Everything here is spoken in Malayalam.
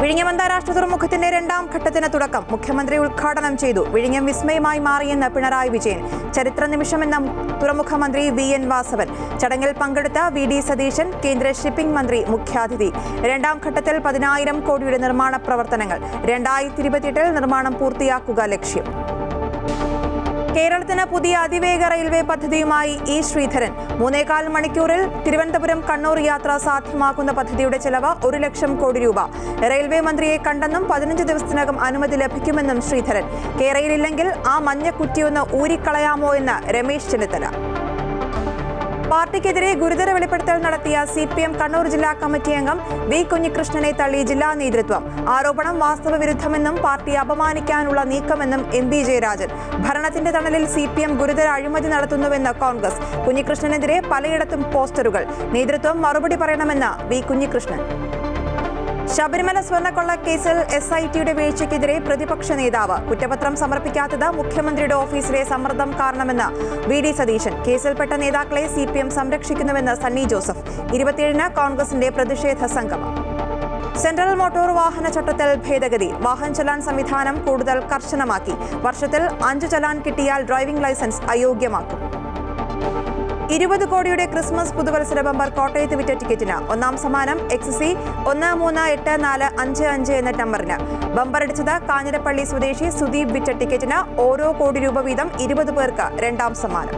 വിഴിഞ്ഞം അന്താരാഷ്ട്ര തുറമുഖത്തിന്റെ രണ്ടാം ഘട്ടത്തിന് തുടക്കം മുഖ്യമന്ത്രി ഉദ്ഘാടനം ചെയ്തു. വിഴിഞ്ഞം വിസ്മയമായി മാറിയെന്ന് പിണറായി വിജയൻ. ചരിത്ര നിമിഷമെന്ന തുറമുഖ മന്ത്രി VN വാസവൻ. ചടങ്ങിൽ പങ്കെടുത്ത VD സതീശൻ, കേന്ദ്ര ഷിപ്പിംഗ് മന്ത്രി മുഖ്യാതിഥി. രണ്ടാം ഘട്ടത്തിൽ 10,000 കോടിയുടെ നിർമ്മാണ പ്രവർത്തനങ്ങൾ. 2028 നിർമ്മാണം പൂർത്തിയാക്കുക ലക്ഷ്യം. കേരളത്തിന് പുതിയ അതിവേഗ റെയിൽവേ പദ്ധതിയുമായി ശ്രീധരൻ. 3.25 മണിക്കൂറിൽ തിരുവനന്തപുരം കണ്ണൂർ യാത്ര സാധ്യമാക്കുന്ന പദ്ധതിയുടെ ചെലവ് 1 ലക്ഷം കോടി രൂപ. റെയിൽവേ മന്ത്രിയെ കണ്ടെന്നും 15 ദിവസത്തിനകം അനുമതി ലഭിക്കുമെന്നും ശ്രീധരൻ. കേരളയിലില്ലെങ്കിൽ ആ മഞ്ഞക്കുറ്റിയൊന്ന് ഊരിക്കളയാമോ എന്ന് രമേശ് ചെന്നിത്തല. പാർട്ടിക്കെതിരെ ഗുരുതര വെളിപ്പെടുത്തൽ നടത്തിയ CPM കണ്ണൂർ ജില്ലാ കമ്മിറ്റി അംഗം V കുഞ്ഞികൃഷ്ണനെ തള്ളി ജില്ലാ നേതൃത്വം. ആരോപണം വാസ്തവവിരുദ്ധമെന്നും പാർട്ടി അപമാനിക്കാനുള്ള നീക്കമെന്നും MP ജയരാജൻ. ഭരണത്തിന്റെ തണലിൽ CPM ഗുരുതര അഴിമതി നടത്തുന്നുവെന്ന് കോൺഗ്രസ്. കുഞ്ഞികൃഷ്ണനെതിരെ പലയിടത്തും പോസ്റ്ററുകൾ. നേതൃത്വം മറുപടി പറയണമെന്ന് V കുഞ്ഞികൃഷ്ണൻ. ശബരിമല സ്വർണ്ണക്കൊള്ളക്കേസിൽ SITയുടെ വീഴ്ചയ്ക്കെതിരെ പ്രതിപക്ഷ നേതാവ്. കുറ്റപത്രം സമർപ്പിക്കാത്തത് മുഖ്യമന്ത്രിയുടെ ഓഫീസിലെ സമ്മർദ്ദം കാരണമെന്ന് VD സതീശൻ. കേസിൽപ്പെട്ട നേതാക്കളെ CPM സംരക്ഷിക്കുന്നുവെന്ന് സണ്ണി ജോസഫ്. 27-ന് കോൺഗ്രസിന്റെ പ്രതിഷേധ സംഗമം. സെൻട്രൽ മോട്ടോർ വാഹന ചട്ടത്തിൽ ഭേദഗതി. വാഹന ചലാൻ സംവിധാനം കൂടുതൽ കർശനമാക്കി. വർഷത്തിൽ 5 ചലാൻ കിട്ടിയാൽ ഡ്രൈവിംഗ് ലൈസൻസ് അയോഗ്യമാക്കും. 20 കോടിയുടെ ക്രിസ്മസ് പുതുവത്സര ബമ്പർ കോട്ടയത്ത് വിറ്റ ടിക്കറ്റിന് ഒന്നാം സമ്മാനം XC 138455 എന്ന നമ്പറിന്. ബമ്പറടിച്ചത് കാഞ്ഞിരപ്പള്ളി സ്വദേശി സുദീപ്. വിറ്റ ടിക്കറ്റിന് ഓരോ കോടി രൂപ വീതം 20 പേർക്ക് രണ്ടാം സമ്മാനം.